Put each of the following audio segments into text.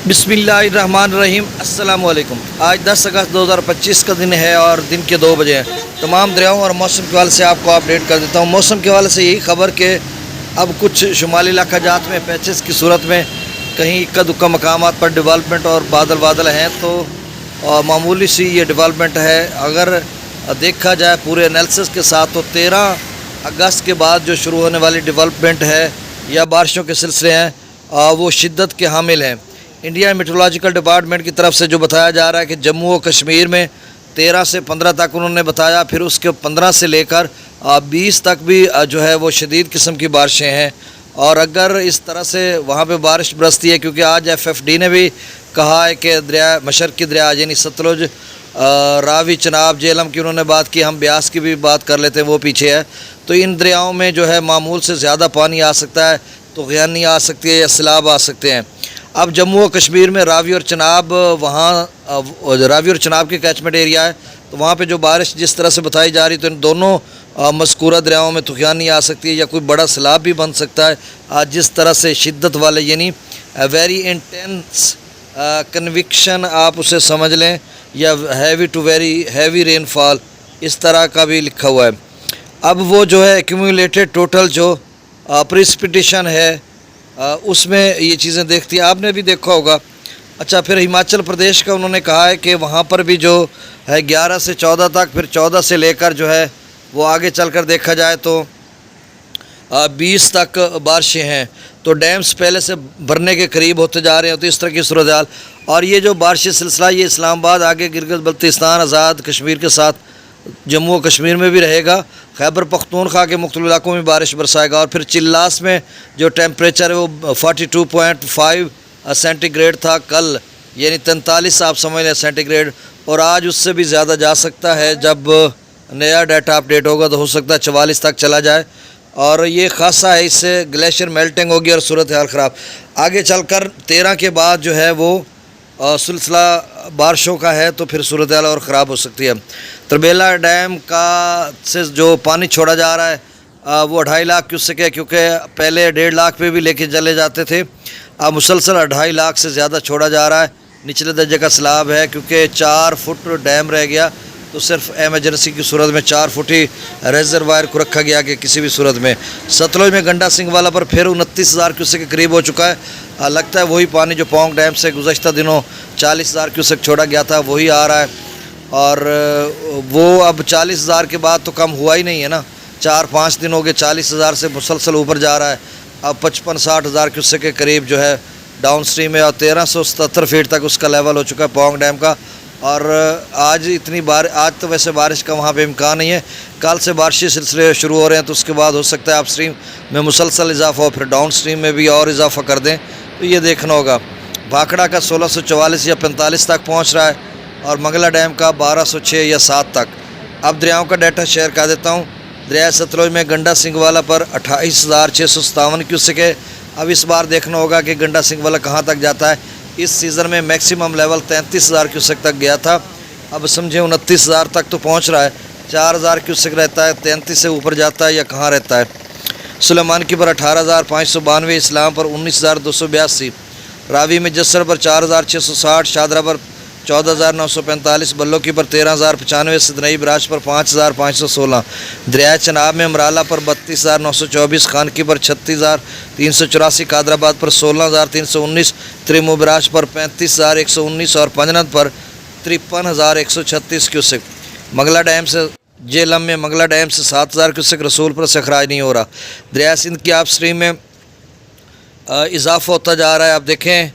बिस्मिल्लाहिर्रहमानिर्रहीम अस्सलाम वालेकुम। आज 10 अगस्त 2025 का दिन है और दिन के 2 बजे हैं। तमाम दरियाओं और मौसम के हवाले से आपको अपडेट कर देता हूँ। मौसम के हवाले से यही खबर कि अब कुछ शुमाली इलाका जात में पैचेस की सूरत में कहीं इक्का दुक्का मकामात पर डेवलपमेंट और बादल बादल हैं, तो मामूली सी ये डेवलपमेंट है। अगर देखा जाए पूरे एनालिसिस के साथ तो 13 अगस्त के बाद जो शुरू होने वाली डेवलपमेंट है या बारिशों के सिलसिले हैं वो शिद्दत के हामिल हैं। इंडिया मेट्रोलॉजिकल डिपार्टमेंट की तरफ से जो बताया जा रहा है कि जम्मू व कश्मीर में 13 से 15 तक उन्होंने बताया, फिर उसके 15 से लेकर 20 तक भी जो है वो शदीद किस्म की बारिशें हैं। और अगर इस तरह से वहाँ पे बारिश बरसती है, क्योंकि आज FFD ने भी कहा है कि दरिया मशरकी दरिया यानी सतलुज, रावी, चनाब, जेहलम की उन्होंने बात की, हम ब्यास की भी बात कर लेते हैं, वो पीछे है। तो इन दरियाओं में जो है मामूल से ज़्यादा पानी आ सकता है, तो ग़यानी आ सकती है या सैलाब आ सकते हैं। अब जम्मू व कश्मीर में रावी और चनाब, वहाँ रावी और चनाब के कैचमेंट एरिया है, तो वहाँ पे जो बारिश जिस तरह से बताई जा रही, तो इन दोनों मज़कूरा दरियाओं में तूफ़ानी आ सकती है या कोई बड़ा सैलाब भी बन सकता है। आज जिस तरह से शिद्दत वाले यानी वेरी इंटेंस कन्विक्शन आप उसे समझ लें, या heavy to very heavy rainfall, इस तरह का भी लिखा हुआ है। अब वो जो है एक्यूमुलेटेड टोटल जो प्रेसिपिटेशन है उसमें ये चीज़ें देखती है, आपने भी देखा होगा। अच्छा, फिर हिमाचल प्रदेश का उन्होंने कहा है कि वहाँ पर भी जो है 11 से 14 तक, फिर 14 से लेकर जो है वो आगे चलकर देखा जाए तो 20 तक बारिशें हैं। तो डैम्स पहले से भरने के करीब होते जा रहे हैं, तो इस तरह की सूरत हाल। और ये जो बारिशी सिलसिला ये इस्लामाबाद, आगे गिलगित बल्तिस्तान, आज़ाद कश्मीर के साथ जम्मू व कश्मीर में भी रहेगा। खैबर पख्तूनख्वा के मुख्तलिफ इलाकों में बारिश बरसाएगा। और फिर चिल्लास में जो टेम्परेचर है वो 42.5 सेंटीग्रेड था कल, यानी 43 आप समझ लें सेंटीग्रेड, और आज उससे भी ज़्यादा जा सकता है। जब नया डाटा अपडेट होगा तो हो सकता है 44 तक चला जाए। और ये खासा है, इससे ग्लेशियर मेल्टिंग होगी और सूरत हाल ख़राब। आगे चलकर 13 के बाद जो है वो सिलसिला बारिशों का है, तो फिर सूरत हाल और ख़राब हो सकती है। तरबेला डैम का से जो पानी छोड़ा जा रहा है वो 2.5 लाख क्यूसेक है, क्योंकि पहले 1.5 लाख पे भी लेके चले जाते थे। अब मुसलसल 2.5 लाख से ज़्यादा छोड़ा जा रहा है। निचले दर्जे का सैलाब है, क्योंकि 4 फुट डैम रह गया, तो सिर्फ एमरजेंसी की सूरत में 4 फुट ही रिजर्वायर को रखा गया कि किसी भी सूरत में। सतलुज में गंडा सिंह वाला पर फिर 29,000 क्यूसेक के करीब हो चुका है। लगता है वही पानी जो पौंग डैम से गुज़श्ता दिनों 40,000 क्यूसेक छोड़ा गया था वही आ रहा है। और वो अब 40,000 के बाद तो कम हुआ ही नहीं है ना, 4-5 दिन हो गए 40,000 से मुसलसल ऊपर जा रहा है। अब 55-60,000 क्यूसेक के करीब जो है डाउन स्ट्रीम है, और 1377 फीट तक उसका लेवल हो चुका है पौंग डैम का। और आज आज तो वैसे बारिश का वहाँ पे इम्कान नहीं है। कल से बारिशी सिलसिले शुरू हो रहे हैं, तो उसके बाद हो सकता है अप स्ट्रीम में मुसलसल इजाफा हो, फिर डाउन स्ट्रीम में भी और इजाफा कर दें, तो ये देखना होगा। भाखड़ा का 1644 या 45 तक पहुँच रहा है, और मंगला डैम का 1206 या 7 तक। अब दरियाओं का डाटा शेयर कर देता हूँ। दरिया सतलुज में गंडा सिंह वाला पर 28,657 क्यूसेक है। अब इस बार देखना होगा कि गंडा सिंह वाला कहाँ तक जाता है। इस सीज़न में मैक्सिमम लेवल 33,000 क्यूसेक तक गया था, अब समझे 29,000 तक तो पहुंच रहा है। 4,000 क्यूसेक रहता है, 33 से ऊपर जाता है या कहाँ रहता है। सुलेमान की पर 18,592, इस्लाम पर 19,282, रावी में जसर पर 4,660, शादरा पर 14,945, बल्लो की पर 13,095, सिदनई बराज पर 5,516, दरिया चनाब में अमराला पर 32,924, खानकी पर 36,384, कादराबाद पर 16,319, त्रिमू बराज पर 35,119 और पंजनद पर 53,136 क्यूसेक। मंगला डैम से जेहलम में मंगला डैम से 7,000 क्यूसेक, रसूलपुर से खराज नहीं हो रहा। दरिया सिंध की आप स्ट्रीम में इजाफा होता जा रहा है। आप देखें,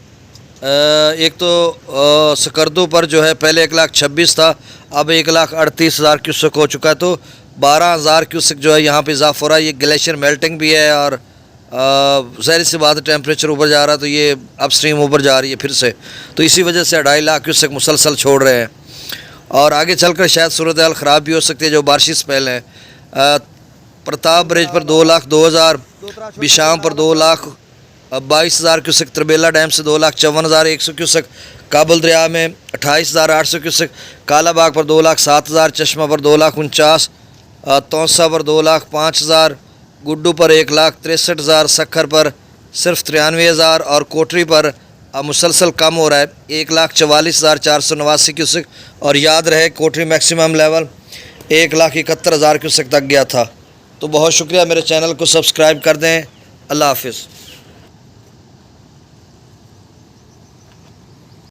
एक तो सकरदू पर जो है पहले 1,26,000 था, अब 1,38,000 क्यूसेक हो चुका है, तो 12,000 क्यूसेक जो है यहाँ पे इजाफा हो रहा है। ये ग्लेशियर मेल्टिंग भी है, और ज़ाहिर सी बात है टेम्परेचर ऊपर जा रहा है, तो ये अप स्ट्रीम ऊपर जा रही है फिर से, तो इसी वजह से 2.5 लाख क्यूसेक मुसलसल छोड़ रहे हैं। और आगे चलकर शायद सूरत हाल ख़राब भी हो सकती है जो बारिश स्पेल है। प्रताप ब्रिज पर 2,02,000, बिशाम पर 2,22,000 क्यूसेक, तरबेला डैम से 2,54,100 क्यूसेक, काबुल दरिया में 28,800 क्यूसेक, कालाबाग पर 2,07,000, चश्मा पर 2,49,000, तौसा पर 2,05,000, गुड्डू पर 1,63,000, सखर पर सिर्फ 93,000 और कोटरी पर अब मुसलसल कम हो रहा है, 1,44,489 क्यूसेक। और याद रहे कोटरी मैक्सिमम लेवल 1,71,000 क्यूसेक तक गया था। तो बहुत शुक्रिया, मेरे चैनल को सब्सक्राइब कर दें। अल्लाह हाफिज़।